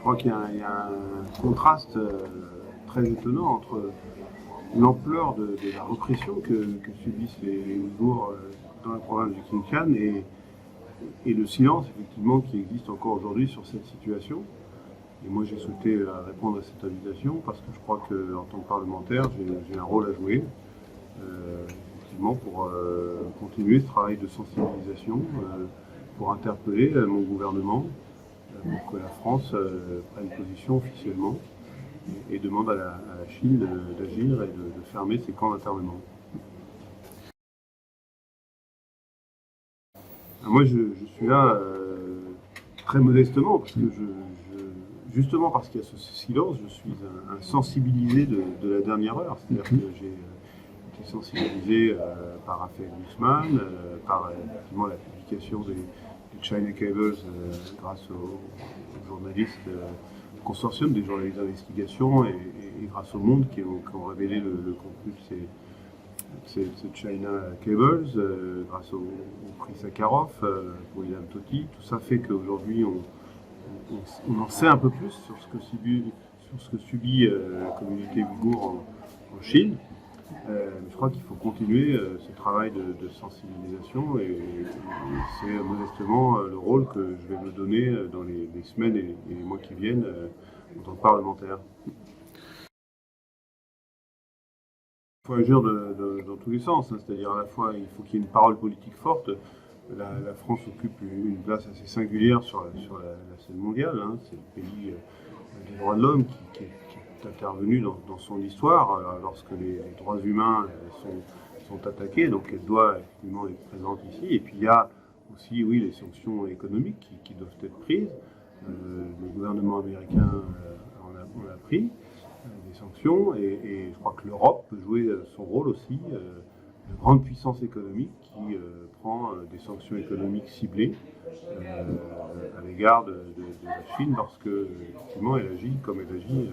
crois qu'il y a un contraste très étonnant entre l'ampleur de la répression que subissent les Ouïghours dans la province du Xinjiang et le silence effectivement qui existe encore aujourd'hui sur cette situation. Et moi j'ai souhaité répondre à cette invitation parce que je crois qu'en tant que parlementaire j'ai un rôle à jouer effectivement pour continuer ce travail de sensibilisation, pour interpeller mon gouvernement pour que la France prenne position officiellement et demande à la Chine d'agir et de fermer ses camps d'internement. Moi, je suis là très modestement, parce que justement parce qu'il y a ce silence, je suis un sensibilisé de la dernière heure. C'est-à-dire que j'ai été sensibilisé par Raphaël Glucksmann, par effectivement la publication des China Cables grâce aux journalistes consortium des journalistes d'investigation et grâce au Monde qui ont révélé le contenu de ces China Cables, grâce au prix Sakharov pour Ilham Tohti. Tout ça fait qu'aujourd'hui on en sait un peu plus sur ce que subit la communauté ouïghour en Chine. Je crois qu'il faut continuer ce travail de sensibilisation et c'est modestement le rôle que je vais me donner dans les semaines et les mois qui viennent en tant que parlementaire. Il faut agir dans tous les sens, hein, c'est-à-dire à la fois il faut qu'il y ait une parole politique forte. La France occupe une place assez singulière sur la scène mondiale, hein. C'est le pays des droits de l'homme qui est intervenue dans son histoire lorsque les droits humains sont attaqués, donc elle doit effectivement être présente ici. Et puis il y a aussi, oui, les sanctions économiques qui doivent être prises. Le gouvernement américain en a pris des sanctions et je crois que l'Europe peut jouer son rôle aussi de grande puissance économique qui prend des sanctions économiques ciblées à l'égard de la Chine parce que effectivement elle agit comme elle agit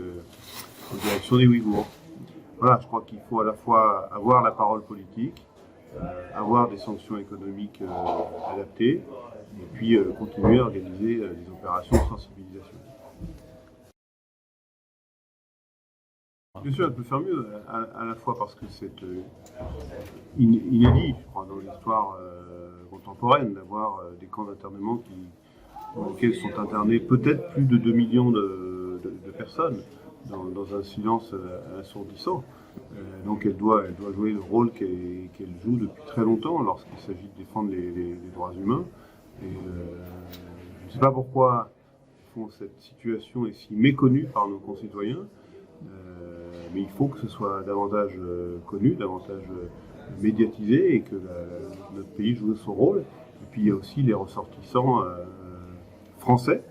en direction des Ouïghours. Voilà, je crois qu'il faut à la fois avoir la parole politique, avoir des sanctions économiques adaptées et puis continuer à organiser des opérations de sensibilisation. Bien sûr, elle peut faire mieux, à la fois parce que c'est inédit, je crois, dans l'histoire contemporaine, d'avoir des camps d'internement dans lesquels sont internés peut-être plus de 2 millions de personnes dans un silence assourdissant. Donc elle doit jouer le rôle qu'elle joue depuis très longtemps lorsqu'il s'agit de défendre les droits humains. Et je ne sais pas pourquoi cette situation est si méconnue par nos concitoyens. Mais il faut que ce soit davantage connu, davantage médiatisé et que notre pays joue son rôle. Et puis il y a aussi les ressortissants français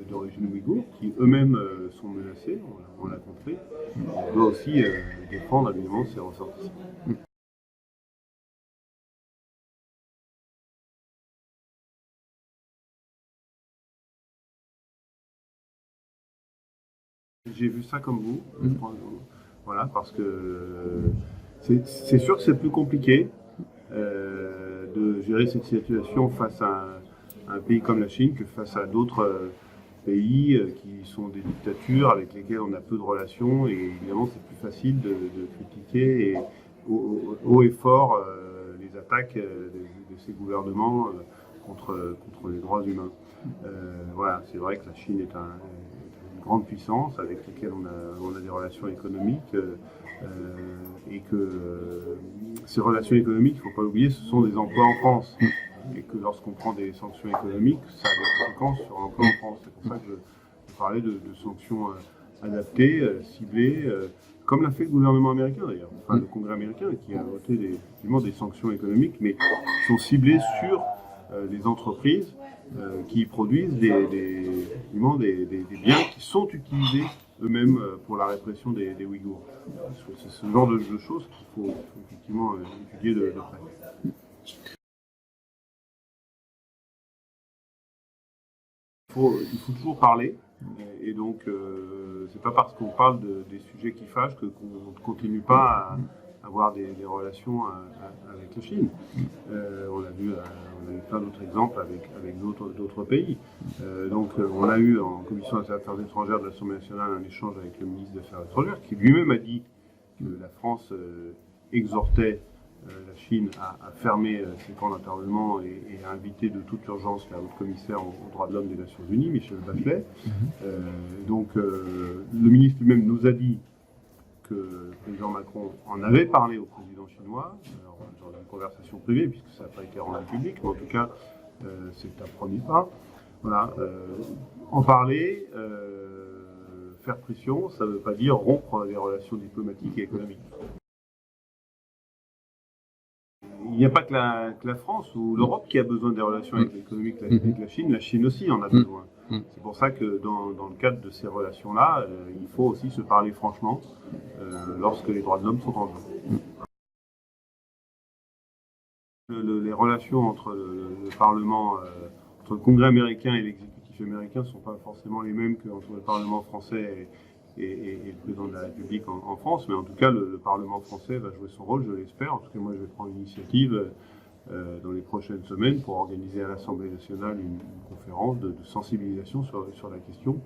d'origine ouïghour qui eux-mêmes sont menacés, on l'a compris. On doit aussi défendre évidemment ces ressortissants. J'ai vu ça comme vous. Voilà, parce que c'est sûr que c'est plus compliqué de gérer cette situation face à un pays comme la Chine que face à d'autres pays qui sont des dictatures avec lesquelles on a peu de relations et évidemment c'est plus facile de critiquer et haut et fort les attaques de ces gouvernements contre les droits humains. Voilà, c'est vrai que la Chine est une grande puissance avec laquelle on a des relations économiques et que ces relations économiques, il ne faut pas l'oublier, ce sont des emplois en France. Et que lorsqu'on prend des sanctions économiques, ça a des conséquences sur l'emploi en France. C'est pour ça que je parlais de sanctions adaptées, ciblées, comme l'a fait le gouvernement américain d'ailleurs, enfin le Congrès américain qui a voté effectivement des sanctions économiques, mais qui sont ciblées sur les entreprises qui produisent des biens qui sont utilisés eux-mêmes pour la répression des Ouïghours. C'est ce genre de choses qu'il faut effectivement étudier de près. Il faut toujours parler, et donc c'est pas parce qu'on parle des sujets qui fâchent qu'on ne continue pas à avoir des relations avec la Chine. On a vu plein d'autres exemples avec d'autres pays. Donc on a eu en commission des affaires étrangères de l'Assemblée nationale un échange avec le ministre des Affaires étrangères qui lui-même a dit que la France exhortait la Chine à fermer ses camps d'internement et à inviter de toute urgence la haute commissaire aux droits de l'homme des Nations Unies, Michelle Bachelet. Donc le ministre lui-même nous a dit que le président Macron en avait parlé au président chinois, dans une conversation privée, puisque ça n'a pas été rendu public, mais en tout cas, c'est un premier pas. Voilà, en parler, faire pression, ça ne veut pas dire rompre les relations diplomatiques et économiques. Il n'y a pas que la France ou l'Europe qui a besoin des relations avec la Chine. La Chine aussi en a besoin. C'est pour ça que dans le cadre de ces relations-là, il faut aussi se parler franchement lorsque les droits de l'homme sont en jeu. Les relations entre le Parlement, entre le Congrès américain et l'exécutif américain ne sont pas forcément les mêmes qu'entre le Parlement français et le président de la République en France, mais en tout cas le Parlement français va jouer son rôle, je l'espère. En tout cas moi je vais prendre l'initiative dans les prochaines semaines pour organiser à l'Assemblée nationale une conférence de sensibilisation sur la question,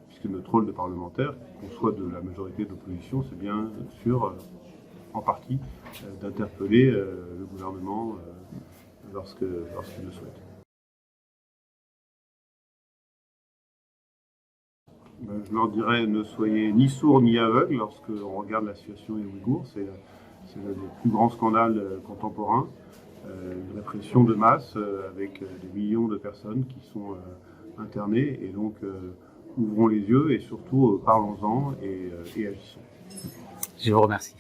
puisque notre rôle de parlementaire, qu'on soit de la majorité ou de l'opposition, c'est bien sûr en partie d'interpeller le gouvernement lorsqu'il le souhaite. Je leur dirais, ne soyez ni sourds ni aveugles lorsqu'on regarde la situation des Ouïghours. C'est l'un des plus grands scandales contemporains. Une répression de masse avec des millions de personnes qui sont internées. Et donc, ouvrons les yeux et surtout parlons-en et agissons. Je vous remercie.